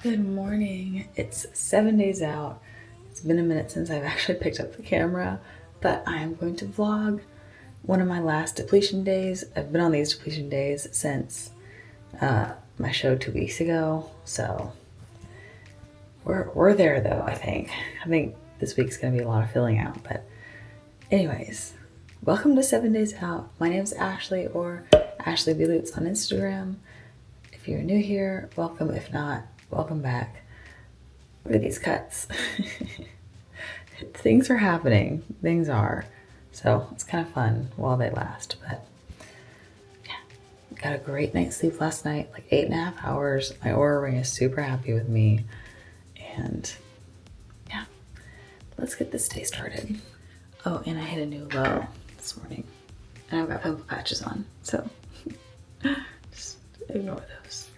Good morning. It's 7 days out. It's been a minute since I've actually picked up the camera, but I'm going to vlog one of my last depletion days. I've been on these depletion days since my show 2 weeks ago, so we're there though. I think this week's gonna be a lot of filling out, but anyways, welcome to 7 Days Out. My name's Ashley, or Ashley B. Lutz on Instagram. If you're new here, welcome. If not, welcome back. Look at these cuts. Things are happening. Things are. So it's kind of fun while they last. But yeah, got a great night's sleep last night, like 8.5 hours. My Aura Ring is super happy with me. And yeah, let's get this day started. Oh, and I hit a new low this morning. And I've got pimple patches on. So just ignore those.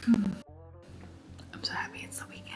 I'm so happy it's the weekend.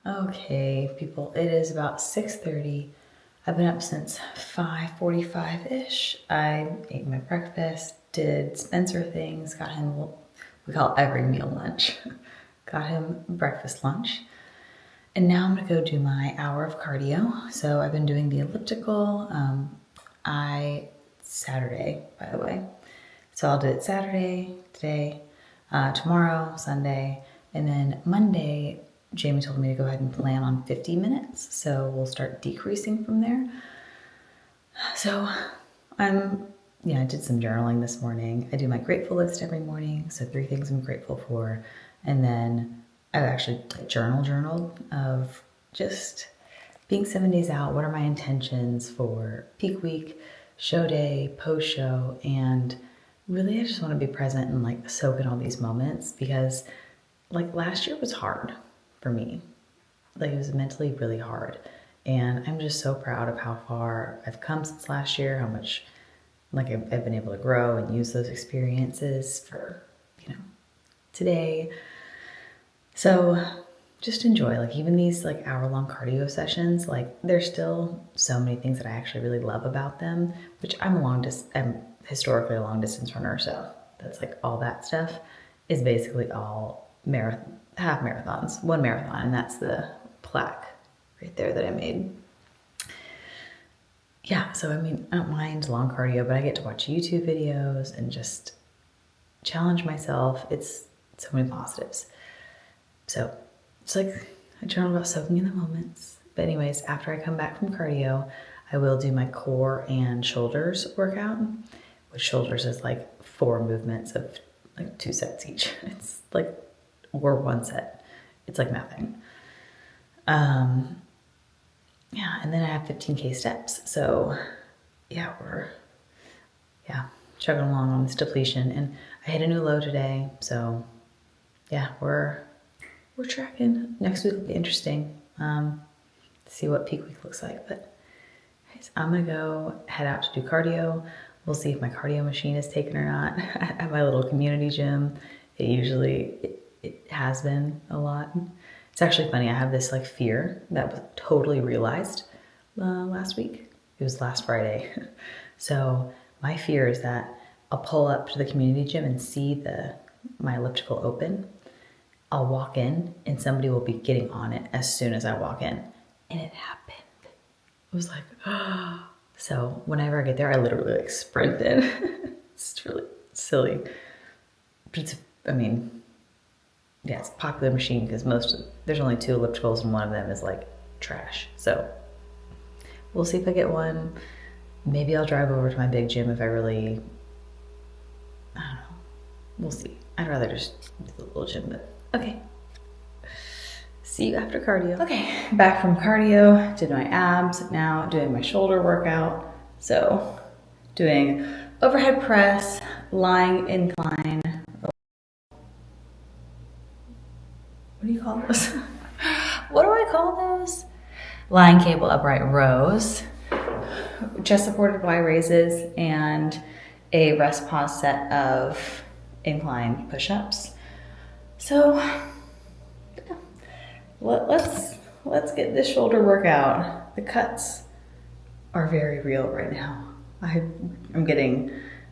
Okay, people, it is about 6:30. I've been up since 5:45-ish. I ate my breakfast, did Spencer things, got him, we call every meal lunch, got him breakfast lunch. And now I'm gonna go do my hour of cardio. So I've been doing the elliptical, Saturday, by the way. So I'll do it Saturday, today, tomorrow, Sunday, and then Monday, Jamie told me to go ahead and plan on 50 minutes. So we'll start decreasing from there. So I did some journaling this morning. I do my grateful list every morning. So 3 things I'm grateful for. And then I've actually journaled of just being 7 days out. What are my intentions for peak week, show day, post show, and really I just want to be present and like soak in all these moments because like last year was hard for me. Like it was mentally really hard. And I'm just so proud of how far I've come since last year, how much like I've been able to grow and use those experiences for, today. So just enjoy, like even these like hour-long cardio sessions, like there's still so many things that I actually really love about them, which I'm historically a long distance runner. So that's like all that stuff is basically all half marathons, one marathon, and that's the plaque right there that I made. Yeah, so I mean, I don't mind long cardio, but I get to watch YouTube videos and just challenge myself. It's so many positives. So it's like I journal about soaking in the moments. But anyways, after I come back from cardio, I will do my core and shoulders workout, which shoulders is like 4 movements of like 2 sets each. It's like, or 1 set. It's like nothing. Yeah, and then I have 15K steps. So yeah, we're chugging along on this depletion. And I hit a new low today. So yeah, we're tracking. Next week will be interesting. See what peak week looks like. But guys, I'm gonna go head out to do cardio. We'll see if my cardio machine is taken or not. At my little community gym, it has been a lot. It's actually funny. I have this like fear that was totally realized last week. It was last Friday. So my fear is that I'll pull up to the community gym and see my elliptical open. I'll walk in and somebody will be getting on it as soon as I walk in. And it happened. It was like, oh. So whenever I get there, I literally like sprint in. It's really silly. But it's a popular machine because there's only 2 ellipticals and one of them is like trash. So we'll see if I get one. Maybe I'll drive over to my big gym if I really, I don't know. We'll see. I'd rather just do the little gym, but okay. See you after cardio. Okay, back from cardio, did my abs, now doing my shoulder workout. So doing overhead press, lying incline. What do you call those? What do I call those? Lying cable upright rows, chest supported Y raises, and a rest pause set of incline push-ups. So yeah. Let's get this shoulder workout. The cuts are very real right now. I'm getting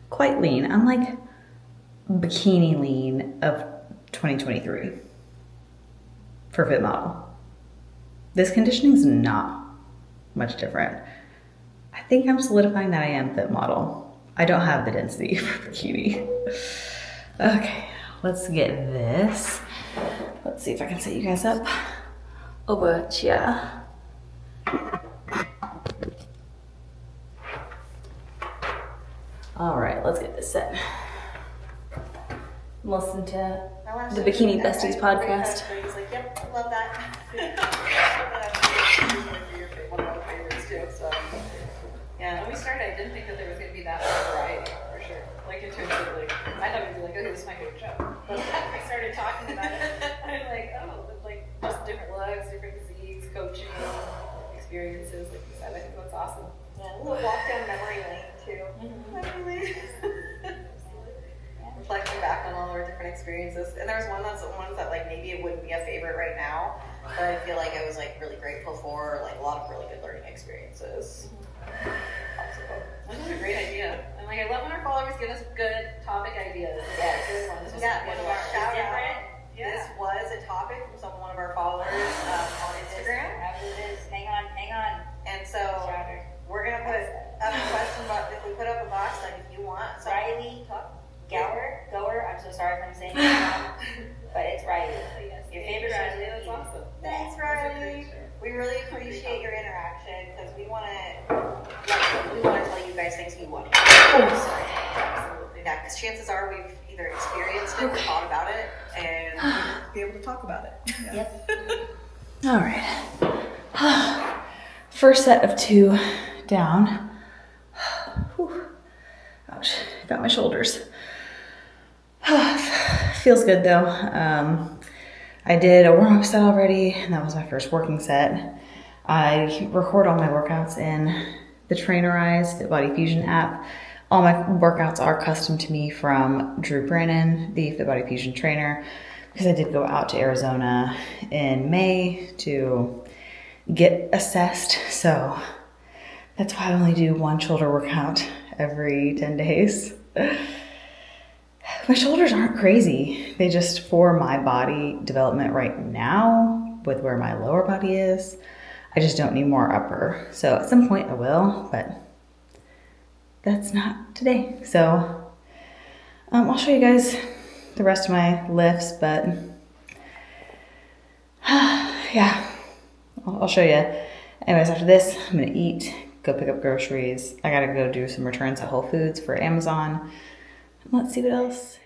quite lean. I'm like bikini lean of 2023 for fit model. This conditioning is not much different. I think I'm solidifying that I am fit model. I don't have the density for bikini. Okay, let's get this. Let's see if I can set you guys up. Over chair. All right, let's get this set. Listen to the Bikini Besties podcast. He's like, yep, I love that. One of my favorites too. So yeah, when we started, I didn't think that there was going to be that much variety for sure. Like in terms of like, I thought we'd be like, okay, this is my favorite show. But we started talking about it, I'm like, oh, like just different looks, different physiques, coaching, experiences. Like you said, I think that's awesome. Yeah, a little walk down memory lane too. Memory lane. Reflecting back on all our different experiences, and there's one that's the ones that like maybe it wouldn't be a favorite right now, but I feel like I was like really grateful for like a lot of really good learning experiences. This is a great idea. And like I love when our followers give us good topic ideas. Yes. This was One of our shout different. out. This was a topic from one of our followers on Instagram. Hang on. And so we're gonna put up a question about if we put up a box like if you want. So Riley Gower. I'm so sorry if I'm saying it wrong, but it's Riley. yes, Your favorite Riley. Riley. That's awesome. Thanks, Riley. We really appreciate your interaction because we want to tell you guys things you want to hear. Absolutely. Yeah, because chances are we've either experienced it or thought about it and be able to talk about it. Yeah. Yep. All right. First set of 2 down. Whew. Ouch, got my shoulders. Feels good though. I did a warm-up set already, and that was my first working set. I record all my workouts in the Trainerized Fit Body Fusion app. All my workouts are custom to me from Drew Brannon, the Fit Body Fusion trainer, because I did go out to Arizona in May to get assessed. So that's why I only do 1 shoulder workout every 10 days. my shoulders aren't crazy. They just, for my body development right now, with where my lower body is, I just don't need more upper. So at some point I will, but that's not today. So I'll show you guys the rest of my lifts, but yeah, I'll show you. Anyways, after this, I'm gonna eat, go pick up groceries. I gotta go do some returns at Whole Foods for Amazon. Let's see what else.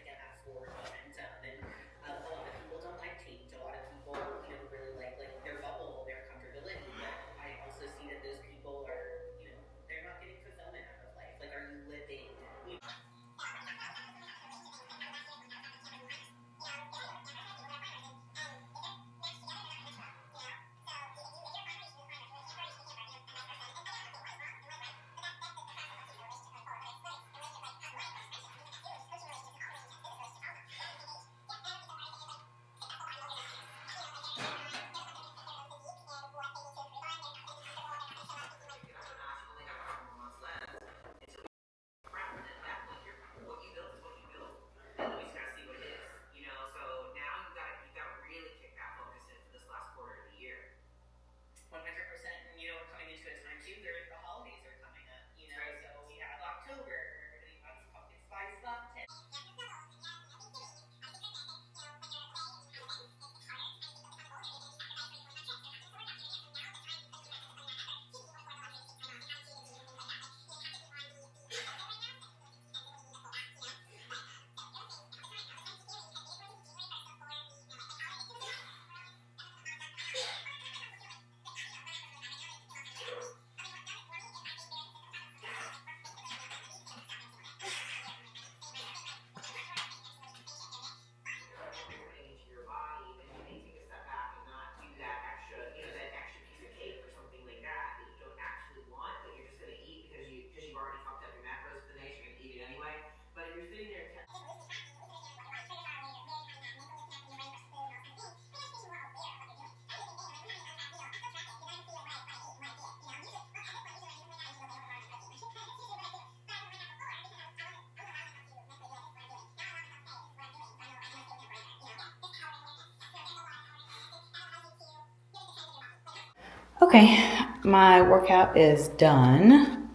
Okay, my workout is done.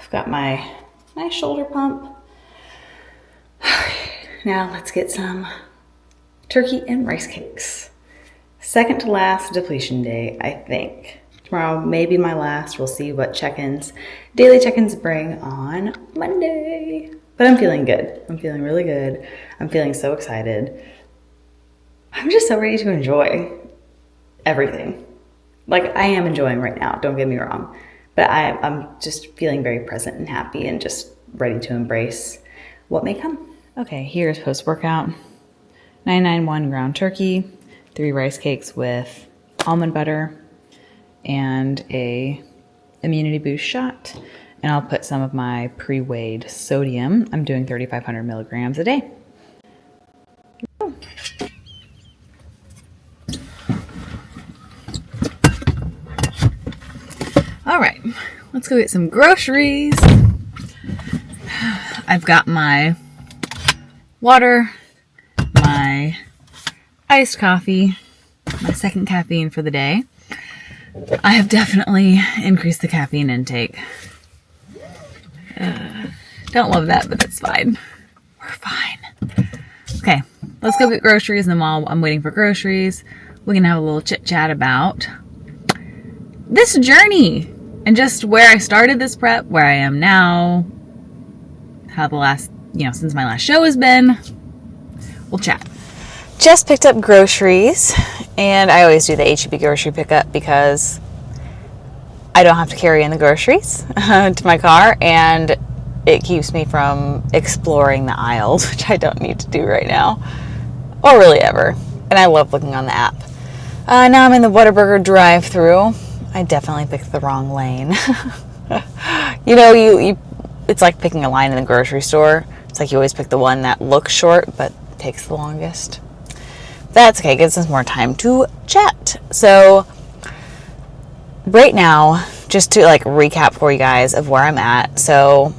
I've got my nice shoulder pump. Now let's get some turkey and rice cakes. Second to last depletion day, I think. Tomorrow may be my last. We'll see what check-ins, daily check-ins bring on Monday. But I'm feeling good. I'm feeling really good. I'm feeling so excited. I'm just so ready to enjoy everything. Like I am enjoying right now, don't get me wrong. But I'm just feeling very present and happy and just ready to embrace what may come. Okay, here's post-workout. 991 ground turkey, 3 rice cakes with almond butter, and a immunity boost shot. And I'll put some of my pre-weighed sodium. I'm doing 3,500 milligrams a day. All right, let's go get some groceries. I've got my water, my iced coffee, my second caffeine for the day. I have definitely increased the caffeine intake. Don't love that, but that's fine. We're fine. Okay, let's go get groceries, and then while I'm waiting for groceries, we can have a little chit chat about this journey and just where I started this prep, where I am now, how the last, since my last show has been. We'll chat. Just picked up groceries, and I always do the H-E-B grocery pickup because I don't have to carry in the groceries to my car, and it keeps me from exploring the aisles, which I don't need to do right now, or really ever. And I love looking on the app. Now I'm in the Whataburger drive-thru. I definitely picked the wrong lane. It's like picking a line in the grocery store. It's like you always pick the one that looks short but takes the longest. That's okay, it gives us more time to chat. So right now, just to recap for you guys of where I'm at. So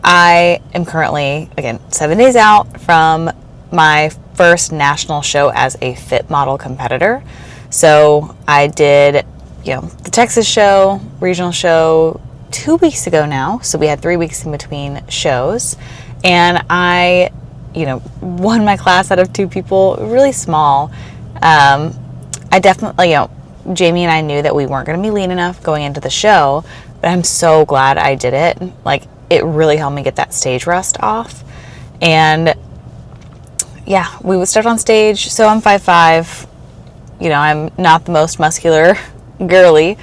I am currently, again, 7 days out from my first national show as a fit model competitor. So I did, the Texas show, regional show 2 weeks ago now. So we had 3 weeks in between shows. And I, won my class out of 2 people, really small. I definitely, Jamie and I knew that we weren't going to be lean enough going into the show, but I'm so glad I did it. Like, it really helped me get that stage rust off. And yeah, we would start on stage. So I'm 5'5". I'm not the most muscular girly,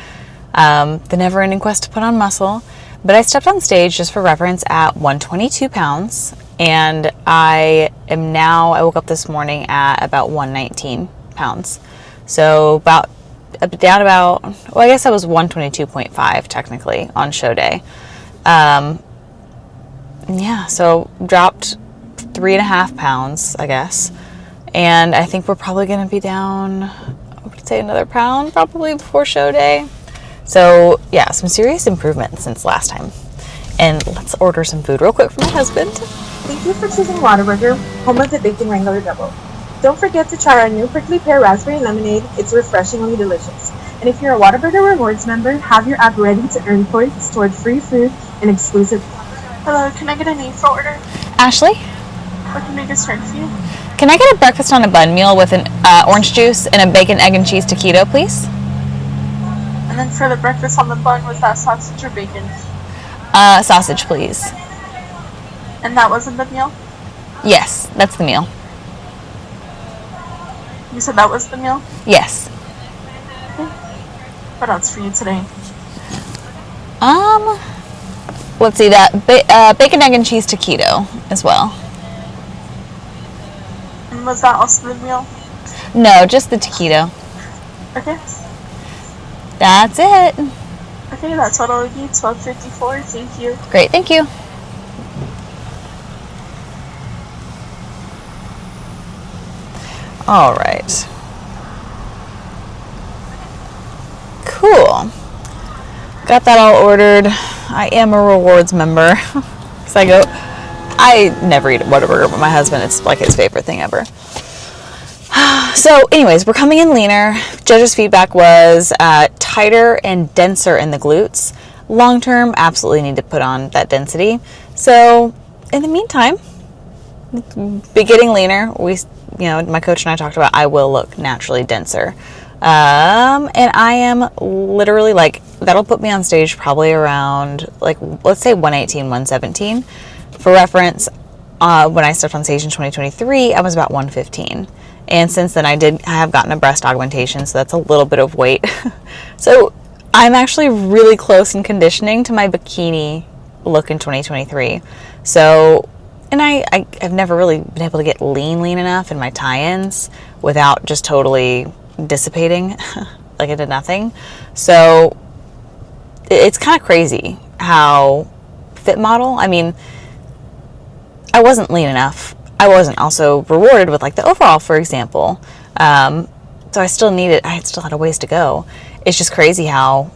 the never-ending quest to put on muscle. But I stepped on stage, just for reference, at 122 pounds. And I woke up this morning at about 119 pounds. So I guess I was 122.5 technically on show day. So dropped 3.5 pounds, I guess. And I think we're probably going to be down, I would say, another pound probably before show day. So yeah, some serious improvement since last time. And let's order some food real quick for my husband. Thank you for choosing Whataburger, home of the Bacon Wrangler Double. Don't forget to try our new prickly pear raspberry lemonade. It's refreshingly delicious. And if you're a Whataburger Rewards member, have your app ready to earn points toward free food and exclusive. Hello, can I get a name for order? Ashley? What can I get started for you? Can I get a breakfast on a bun meal with an orange juice and a bacon, egg, and cheese taquito, please? And then for the breakfast on the bun, was that sausage or bacon? Sausage, please. And that wasn't the meal? Yes, that's the meal. You said that was the meal? Yes. Okay. What else for you today? Let's see, that bacon, egg, and cheese taquito as well. And was that also the meal? No, just the taquito. Okay. That's it. Okay, that's what I'll be. $12.54. Thank you. Great, thank you. All right. Cool. Got that all ordered. I am a rewards member. Because I never eat a Whataburger, but my husband, it's like his favorite thing ever. So anyways, we're coming in leaner. Judges' feedback was tighter and denser in the glutes. Long term, absolutely need to put on that density. So in the meantime, be getting leaner. My coach and I talked about I will look naturally denser. And I am literally that'll put me on stage probably around let's say 118, 117. For reference, when I stepped on stage in 2023, I was about 115. And since then I have gotten a breast augmentation, so that's a little bit of weight. So I'm actually really close in conditioning to my bikini look in 2023. So, and I've never really been able to get lean enough in my tie-ins without just totally dissipating like I did nothing. So it's kind of crazy how fit model, I wasn't lean enough. I wasn't also rewarded with the overall, for example. So I still had a ways to go. It's just crazy how,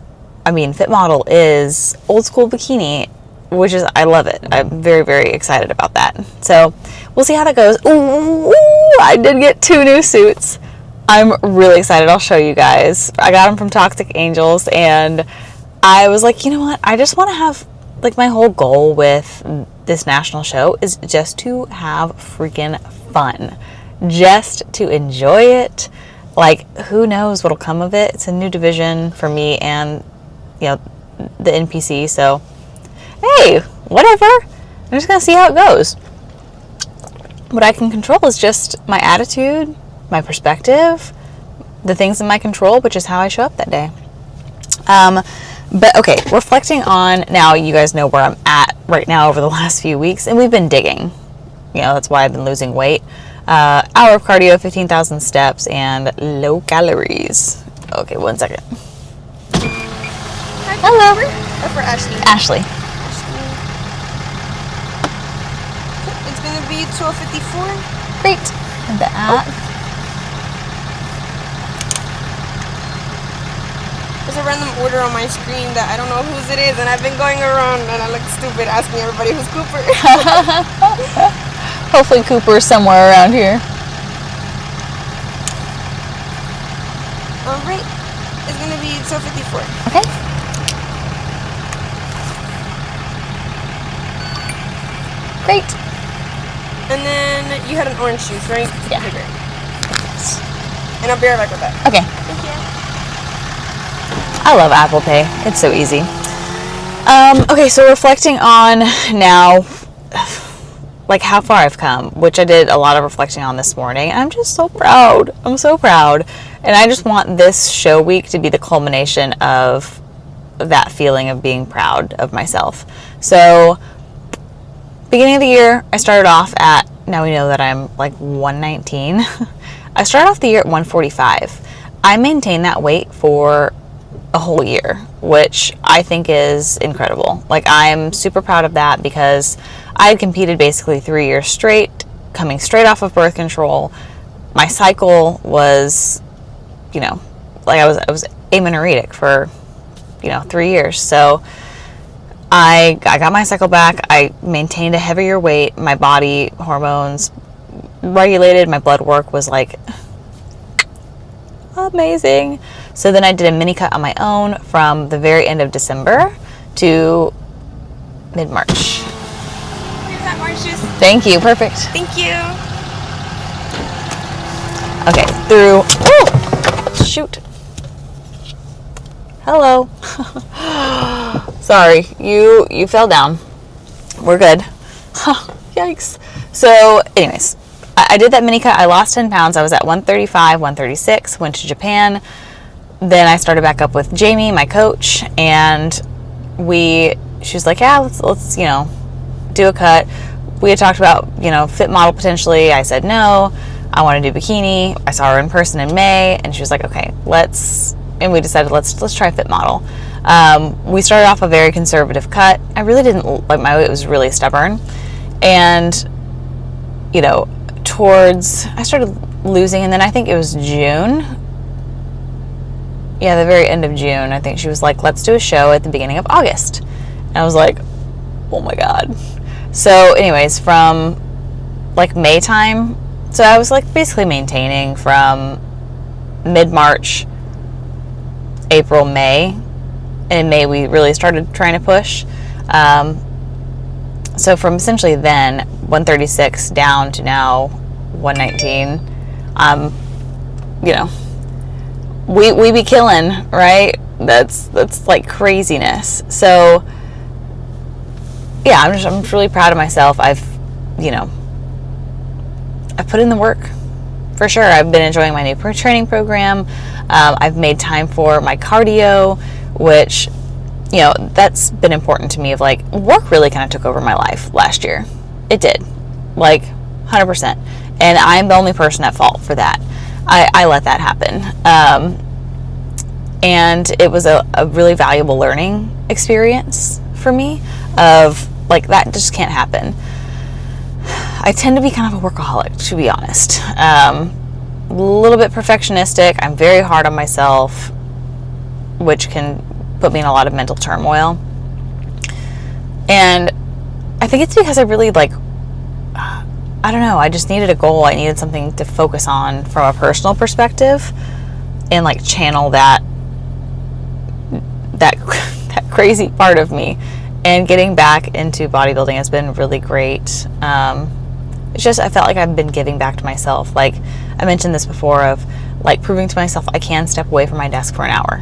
fit model is old school bikini, which is, I love it. I'm very, very excited about that. So we'll see how that goes. Ooh, I did get 2 new suits. I'm really excited. I'll show you guys. I got them from Toxic Angels, and I was like, you know what? I just want to have, my whole goal with this national show is just to have freaking fun. Just to enjoy it. Who knows what'll come of it? It's a new division for me and, the NPC, so hey, whatever. I'm just going to see how it goes. What I can control is just my attitude, my perspective, the things in my control, which is how I show up that day. But okay, reflecting on now, you guys know where I'm at right now over the last few weeks, and we've been digging. That's why I've been losing weight. Hour of cardio, 15,000 steps, and low calories. Okay, 1 second. Hello. For Ashley. Ashley. It's going to be 12:54. Great. And that. Is a random order on my screen that I don't know whose it is, and I've been going around and I look stupid asking everybody who's Cooper. Hopefully Cooper's somewhere around here. Alright, it's gonna be 12:54. Okay. Great. And then you had an orange juice, right? Yeah. Okay, great. And I'll be right back with that. Okay. Thank you. I love Apple Pay. It's so easy. Okay, so reflecting on now, like how far I've come, which I did a lot of reflecting on this morning. I'm just so proud. I'm so proud. And I just want this show week to be the culmination of that feeling of being proud of myself. So, beginning of the year, I started off at, now we know that I'm like 119. I started off the year at 145. I maintained that weight for a whole year, which I think is incredible. Like, I'm super proud of that because I had competed basically 3 years straight, coming straight off of birth control. My cycle was, you know, like I was amenorrheic for, 3 years. So I got my cycle back. I maintained a heavier weight. My body hormones regulated. My blood work was like amazing. So then I did a mini cut on my own from the very end of December to mid-March. Here's that orange juice. Thank you. Perfect. Thank you. Okay, shoot. Hello. Sorry, you fell down. We're good. Yikes. So, anyways, I did that mini cut. I lost 10 pounds. I was at 135, 136, went to Japan. Then I started back up with Jamie, my coach, and she was like, yeah, let's do a cut. We had talked about, fit model potentially. I said no. I want to do bikini. I saw her in person in May, and she was like, okay, and we decided let's try fit model. We started off a very conservative cut. I really didn't like my weight was really stubborn, and I started losing, and then I think it was June. Yeah, the very end of June. I think she was like, let's do a show at the beginning of August, and I was like, oh my god. So, anyways, from like May time. So I was like basically maintaining from mid-March, April, May. And in May we really started trying to push. So from essentially then 136 down to now 119. We be killing, right? That's like craziness. So yeah, I'm really proud of myself. I've put in the work, for sure. I've been enjoying my new training program. I've made time for my cardio, which, that's been important to me. Of like, work really kind of took over my life last year. It did, like 100%. And I'm the only person at fault for that. I let that happen. And it was a really valuable learning experience for me of like, that just can't happen. I tend to be kind of a workaholic, to be honest. A little bit perfectionistic. I'm very hard on myself, which can put me in a lot of mental turmoil. And I think it's because I really I don't know, I just needed a goal. I needed something to focus on from a personal perspective and like channel that crazy part of me. And getting back into bodybuilding has been really great. It's just, I felt like I've been giving back to myself. Like I mentioned this before, of like proving to myself I can step away from my desk for an hour.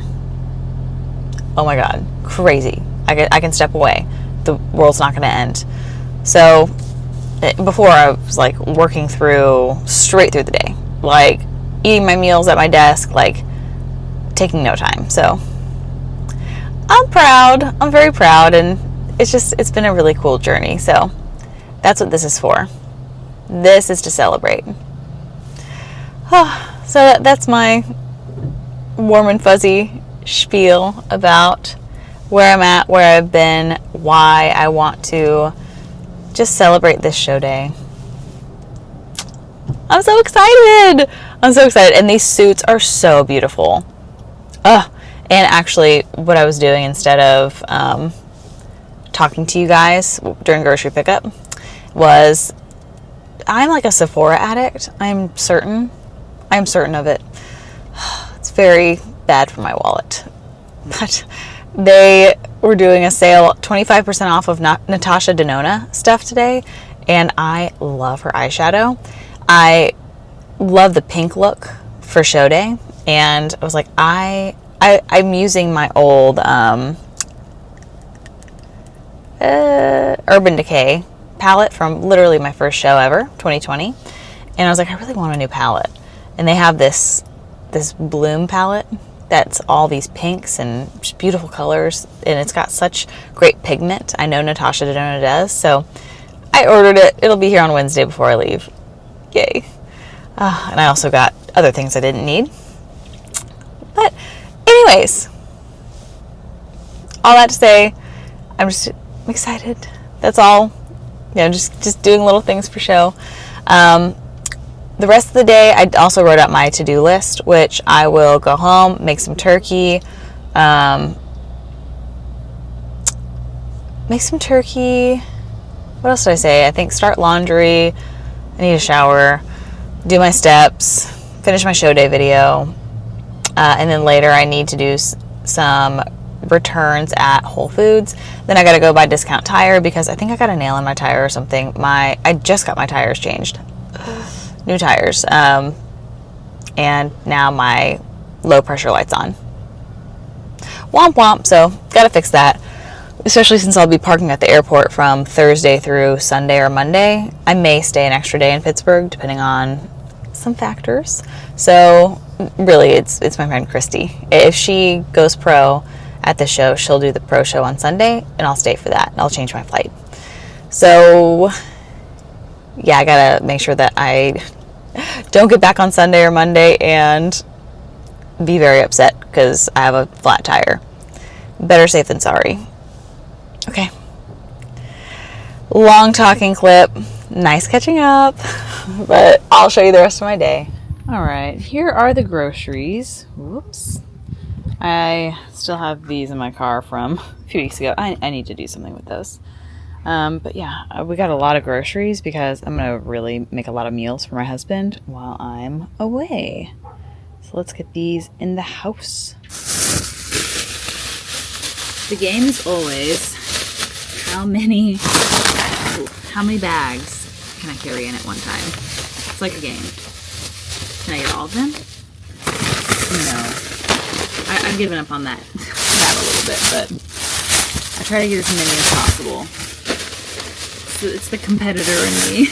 Oh my god, crazy. I can step away. The world's not going to end. So before I was like working straight through the day, like eating my meals at my desk, like taking no time. So I'm proud. I'm very proud, and it's been a really cool journey. So that's what this is for. This is to celebrate. So that's my warm and fuzzy spiel about where I'm at, where I've been, why I want to just celebrate this show day. I'm so excited. And these suits are so beautiful. And actually, what I was doing instead of talking to you guys during grocery pickup was, I'm like a Sephora addict. I'm certain of it. It's very bad for my wallet. But they were doing a sale, 25% off of Natasha Denona stuff today, and I love her eyeshadow. I love the pink look for show day, and I was like, I'm using my old Urban Decay palette from literally my first show ever, 2020, and I was like, I really want a new palette. And they have this Bloom palette that's all these pinks and just beautiful colors, and it's got such great pigment. I know Natasha Denona does, so I ordered it. It'll be here on Wednesday before I leave. Yay. And I also got other things I didn't need. But anyways, all that to say, I'm excited. That's all. Just doing little things for show. The rest of the day, I also wrote out my to-do list, which I will go home, make some turkey. What else did I say? I think start laundry. I need a shower, do my steps, finish my show day video. And then later I need to do some returns at Whole Foods. Then I got to go buy discount tire because I think I got a nail in my tire or something. I just got my tires changed. New tires. And now my low pressure light's on. Womp womp, so gotta fix that. Especially since I'll be parking at the airport from Thursday through Sunday or Monday. I may stay an extra day in Pittsburgh depending on some factors. So really it's my friend Christy. If she goes pro at the show, she'll do the pro show on Sunday and I'll stay for that and I'll change my flight. So yeah, I gotta make sure that I don't get back on Sunday or Monday and be very upset because I have a flat tire. Better safe than sorry. Okay. Long talking clip. Nice catching up. But I'll show you the rest of my day. Alright, here are the groceries. Whoops. I still have these in my car from a few weeks ago. I need to do something with those. But yeah, we got a lot of groceries because I'm going to really make a lot of meals for my husband while I'm away. So let's get these in the house. The game is always how many bags can I carry in at one time? It's like a game. Can I get all of them? No. I've given up on that a little bit, but I try to get as many as possible. It's the competitor in me.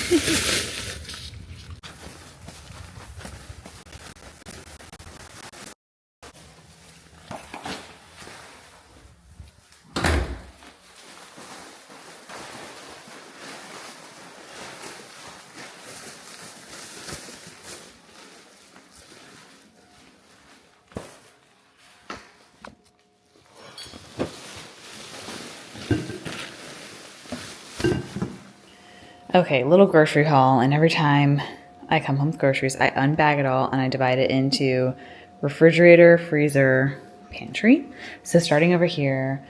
Okay, little grocery haul, and every time I come home with groceries, I unbag it all and I divide it into refrigerator, freezer, pantry. So starting over here,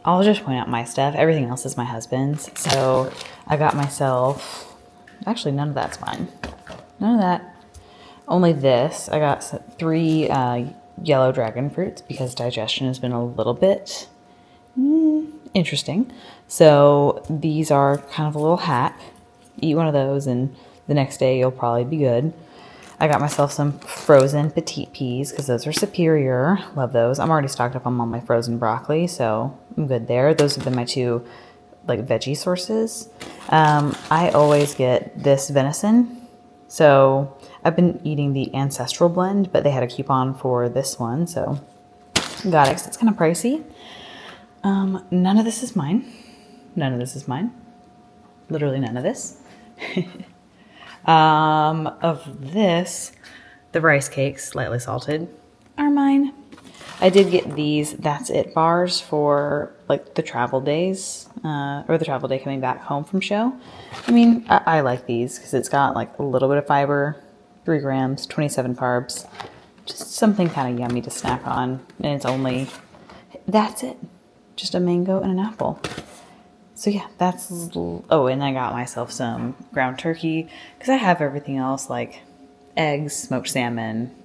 I'll just point out my stuff. Everything else is my husband's. So I got myself, actually none of that's mine. None of that. Only this. I got 3 yellow dragon fruits because digestion has been a little bit interesting. So these are kind of a little hack. Eat one of those and the next day you'll probably be good. I got myself some frozen petite peas because those are superior. Love those. I'm already stocked up on all my frozen broccoli, so I'm good there. Those have been my 2 like veggie sources. I always get this venison. So I've been eating the Ancestral blend, but they had a coupon for this one, so got it 'cause it's kind of pricey. None of this is mine. None of this is mine. Literally none of this. Of this, the rice cakes, slightly salted, are mine. I did get these That's It bars for like the travel days, or the travel day coming back home from show. I mean, I like these because it's got like a little bit of fiber, 3 grams, 27 carbs. Just something kind of yummy to snack on. And it's only, that's it. Just a mango and an apple. So yeah, that's, oh, and I got myself some ground turkey because I have everything else like eggs, smoked salmon,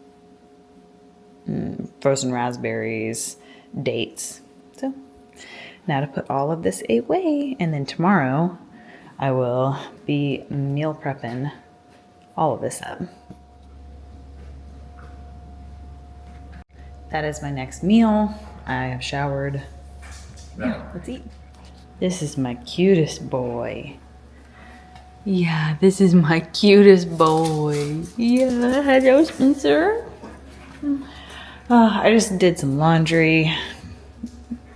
frozen raspberries, dates. So now to put all of this away, and then tomorrow I will be meal prepping all of this up. That is my next meal. I have showered. Yeah, let's eat. This is my cutest boy. Yeah, this is my cutest boy. Yeah, hello, Spencer. I just did some laundry.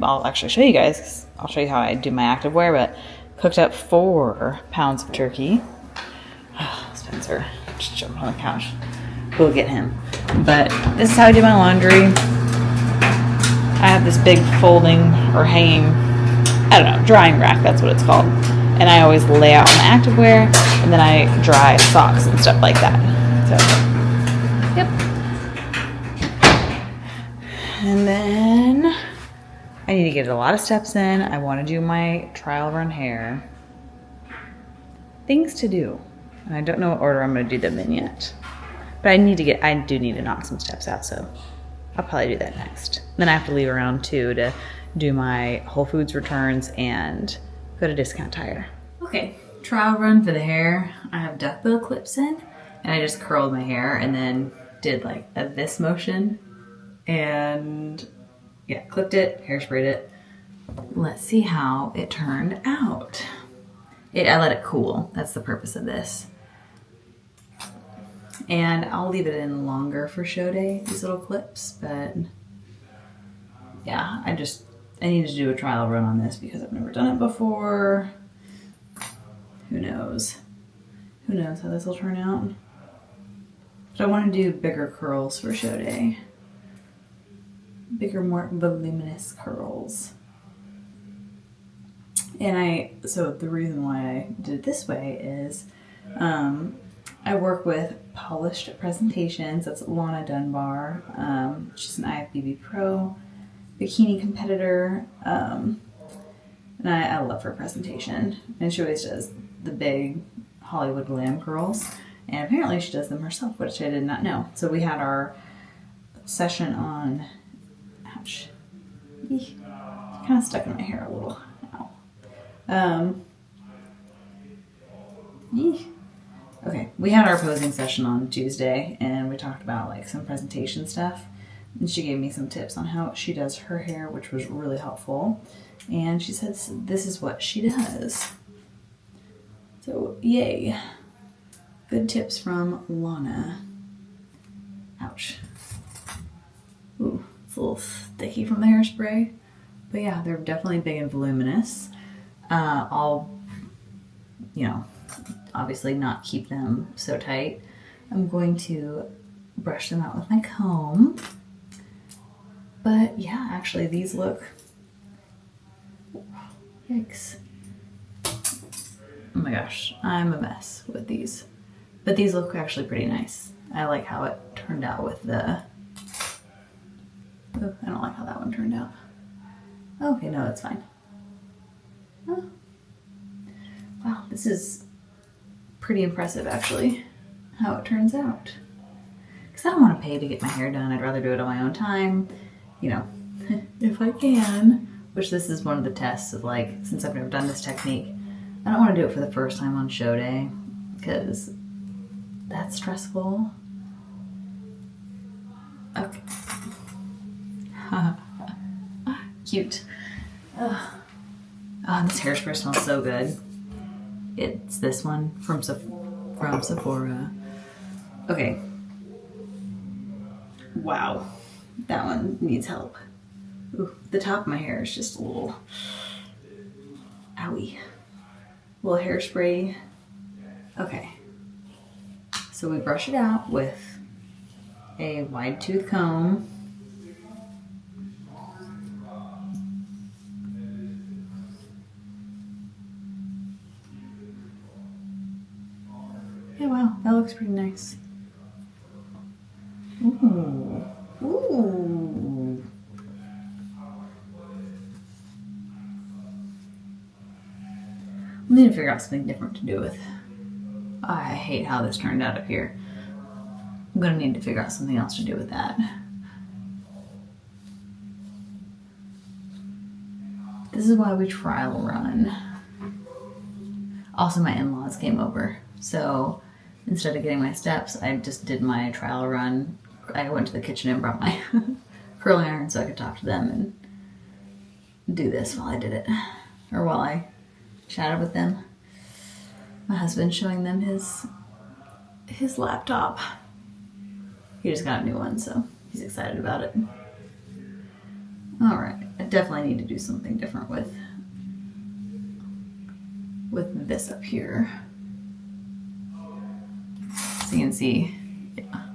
I'll actually show you guys. I'll show you how I do my activewear, but cooked up 4 pounds of turkey. Spencer, just jump on the couch. We'll get him. But this is how I do my laundry. I have this big folding or hanging, I don't know, drying rack, that's what it's called. And I always lay out my activewear, and then I dry socks and stuff like that. So, yep. And then I need to get a lot of steps in. I want to do my trial run hair. Things to do. And I don't know what order I'm going to do them in yet. But I do need to knock some steps out, so I'll probably do that next. Then I have to leave around 2 to do my Whole Foods returns and go to Discount Tire. Okay, trial run for the hair. I have duckbill clips in, and I just curled my hair and then did like a this motion, and yeah, clipped it, hairsprayed it. Let's see how it turned out. I let it cool. That's the purpose of this. And I'll leave it in longer for show day, these little clips, but yeah, I need to do a trial run on this because I've never done it before. Who knows? Who knows how this will turn out? But I want to do bigger curls for show day. Bigger, more voluminous curls. And so the reason why I did it this way is I work with Polished Presentations. That's Lana Dunbar. She's an IFBB Pro bikini competitor. And I love her presentation. And she always does the big Hollywood glam curls. And apparently she does them herself, which I did not know. So we had our session on, ouch, kind of stuck in my hair a little. Ow. Okay, we had our posing session on Tuesday, and we talked about like some presentation stuff. And she gave me some tips on how she does her hair, which was really helpful. And she said this is what she does. So, yay. Good tips from Lana. Ouch. Ooh, it's a little sticky from the hairspray. But yeah, they're definitely big and voluminous. I'll, obviously not keep them so tight. I'm going to brush them out with my comb. But yeah, actually these look, yikes. Oh my gosh, I'm a mess with these. But these look actually pretty nice. I like how it turned out with the, oh, I don't like how that one turned out. Okay, no, it's fine. Oh. Wow, this is pretty impressive actually, how it turns out. Because I don't want to pay to get my hair done. I'd rather do it on my own time, if I can. Which this is one of the tests of like, since I've never done this technique, I don't want to do it for the first time on show day because that's stressful. Okay. Cute. Oh, this hairspray smells so good. It's this one from Sephora. Okay. Wow. That one needs help. Ooh, the top of my hair is just a little, owie. A little hairspray. Okay. So we brush it out with a wide tooth comb. Yeah, wow, that looks pretty nice. Ooh. Ooh. Ooh. I need to figure out something different to do with. I hate how this turned out up here. I'm gonna need to figure out something else to do with that. This is why we trial run. Also, my in-laws came over, so instead of getting my steps, I just did my trial run. I went to the kitchen and brought my curling iron so I could talk to them and do this while I did it, or while I chatted with them. My husband's showing them his laptop. He just got a new one, so he's excited about it. All right, I definitely need to do something different with this up here. So you can see, yeah,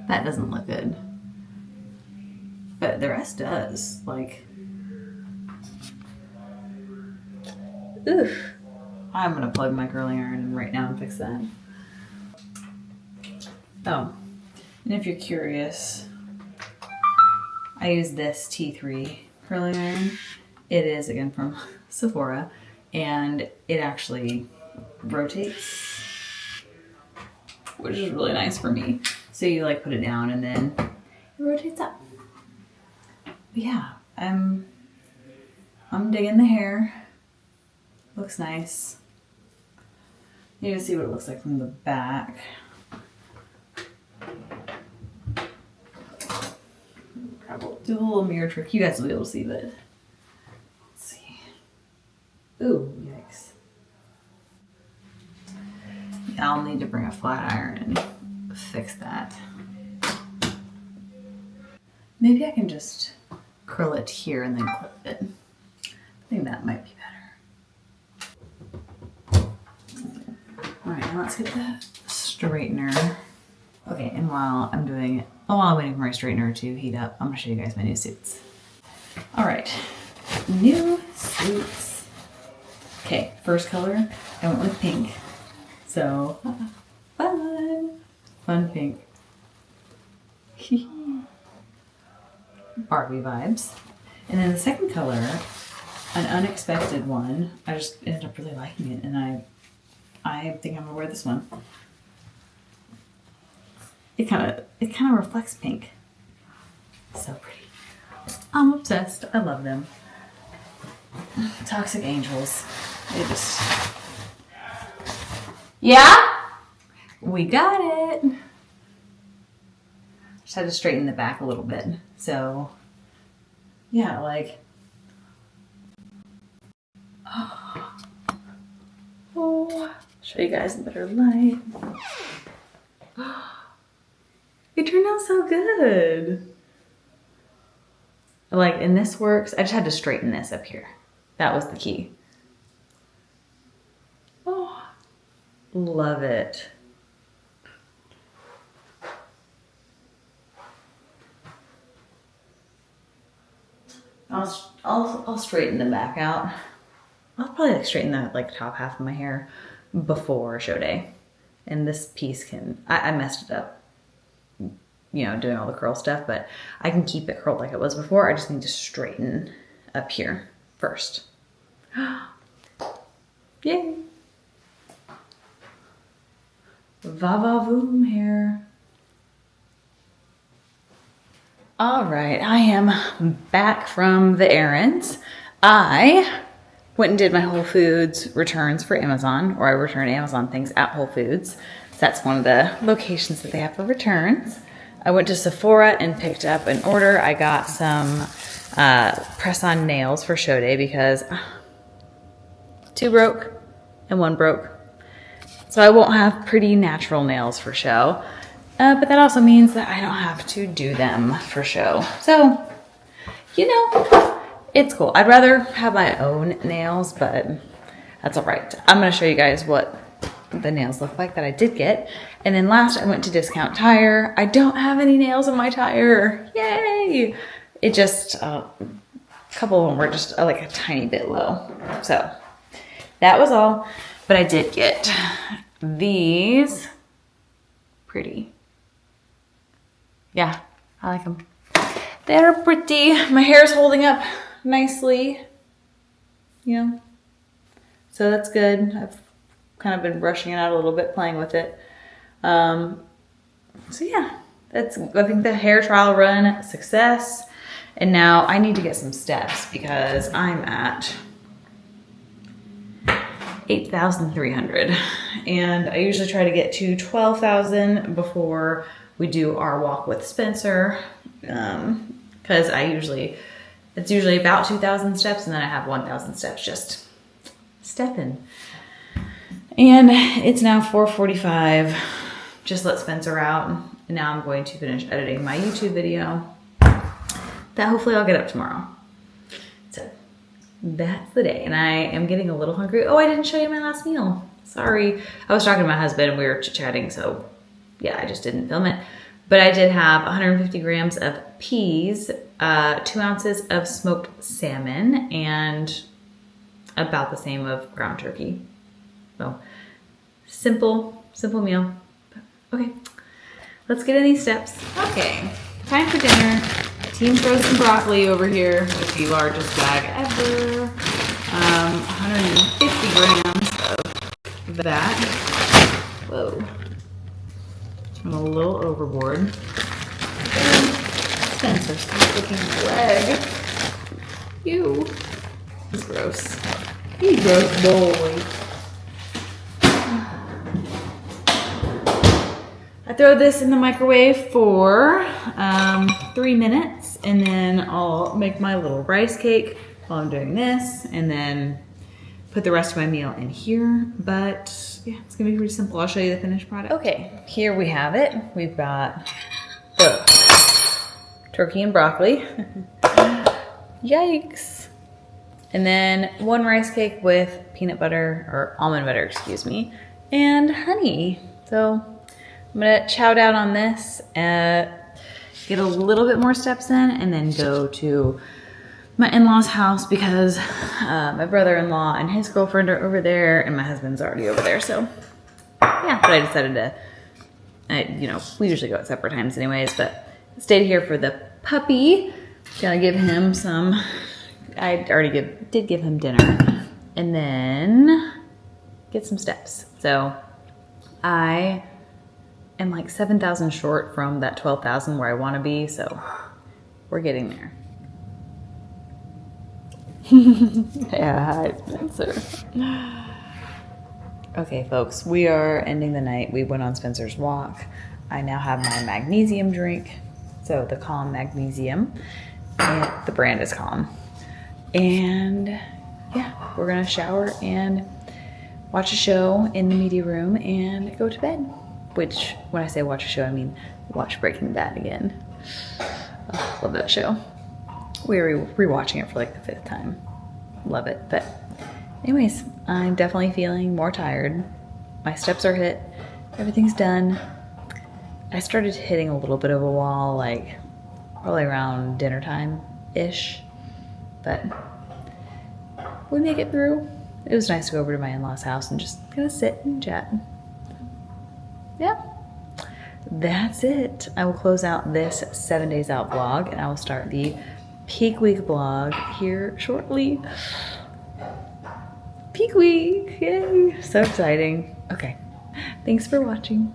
that doesn't look good. But the rest does, like, oof. I'm gonna plug my curling iron in right now and fix that. Oh, and if you're curious, I use this T3 curling iron. It is, again, from Sephora, and it actually rotates, which is really nice for me. So you like put it down and then it rotates up. But yeah, I'm digging the hair. Looks nice. You can see what it looks like from the back. Do a little mirror trick. You guys will be able to see that. Let's see. Ooh, yikes. Yeah, I'll need to bring a flat iron and fix that. Maybe I can just curl it here and then clip it. I think that might be better. All right, now let's get the straightener. Okay, and while I'm doing it, while I'm waiting for my straightener to heat up, I'm gonna show you guys my new suits. All right, new suits. Okay, first color, I went with pink. So, fun pink. Barbie vibes. And then the second color, an unexpected one. I just ended up really liking it, and I think I'm gonna wear this one. It kind of reflects pink. So pretty. I'm obsessed. I love them. Toxic Angels. They just... Yeah? We got it. Just had to straighten the back a little bit. So, yeah, like... Oh, show you guys in better light. It turned out so good. Like, and this works. I just had to straighten this up here. That was the key. Oh, love it. I'll straighten the back out. I'll probably like straighten that like top half of my hair before show day. And this piece can, I messed it up, you know, doing all the curl stuff, but I can keep it curled like it was before. I just need to straighten up here first. Yay. Va-va-voom hair. All right, I am back from the errands. I went and did my Whole Foods returns for Amazon, or I return Amazon things at Whole Foods. So that's one of the locations that they have for returns. I went to Sephora and picked up an order. I got some press-on nails for show day because 2 broke and 1 broke. So I won't have pretty natural nails for show. But that also means that I don't have to do them for show. So, you know, it's cool. I'd rather have my own nails, but that's all right. I'm going to show you guys what the nails look like that I did get. And then last I went to Discount Tire. I don't have any nails in my tire. Yay! It just, a couple of them were just like a tiny bit low. So that was all. But I did get these pretty Yeah, I like them. They're pretty. My hair is holding up nicely, you know, so that's good. I've kind of been brushing it out a little bit, playing with it. So yeah, I think the hair trial run, success. And now I need to get some steps because I'm at 8,300. And I usually try to get to 12,000 before we do our walk with Spencer. Cause it's usually about 2,000 steps and then I have 1,000 steps just stepping. And it's now 4:45. Just let Spencer out. And now I'm going to finish editing my YouTube video that hopefully I'll get up tomorrow. So that's the day. And I am getting a little hungry. Oh, I didn't show you my last meal. Sorry. I was talking to my husband and we were chit-chatting. So yeah, I just didn't film it. But I did have 150 grams of peas, 2 ounces of smoked salmon, and about the same of ground turkey. So simple meal. Okay, let's get in these steps. Okay, time for dinner. Team frozen broccoli over here with the largest bag ever. 150 grams of that. Whoa. I'm a little overboard. Spencer, stop licking my leg. Ew. He's gross. He's gross boy. I throw this in the microwave for 3 minutes and then I'll make my little rice cake while I'm doing this and then put the rest of my meal in here. But yeah, it's gonna be pretty simple. I'll show you the finished product. Okay, here we have it. We've got the turkey and broccoli. Yikes. And then 1 rice cake with peanut butter, or almond butter, excuse me, and honey. So I'm gonna chow down on this, get a little bit more steps in, and then go to my in-laws' house because my brother-in-law and his girlfriend are over there and my husband's already over there. So yeah, but I decided to, you know, we usually go at separate times anyways, but stayed here for the puppy. Gonna give him some, I already did give him dinner, and then get some steps. So I am like 7,000 short from that 12,000 where I want to be, so we're getting there. Yeah, hi Spencer. Okay folks, we are ending the night. We went on Spencer's walk. I now have my magnesium drink, so the Calm Magnesium, and the brand is Calm. And yeah, we're gonna shower and watch a show in the media room and go to bed. Which, when I say watch a show, I mean watch Breaking Bad again. Oh, love that show. We're rewatching it for like the 5th time. Love it. But anyways, I'm definitely feeling more tired. My steps are hit. Everything's done. I started hitting a little bit of a wall, like probably around dinner time-ish. But we make it through. It was nice to go over to my in-laws' house and just kind of sit and chat. Yeah, that's it. I will close out this 7 days out vlog and I will start the peak week vlog here shortly. Peak week, yay, so exciting. Okay, thanks for watching.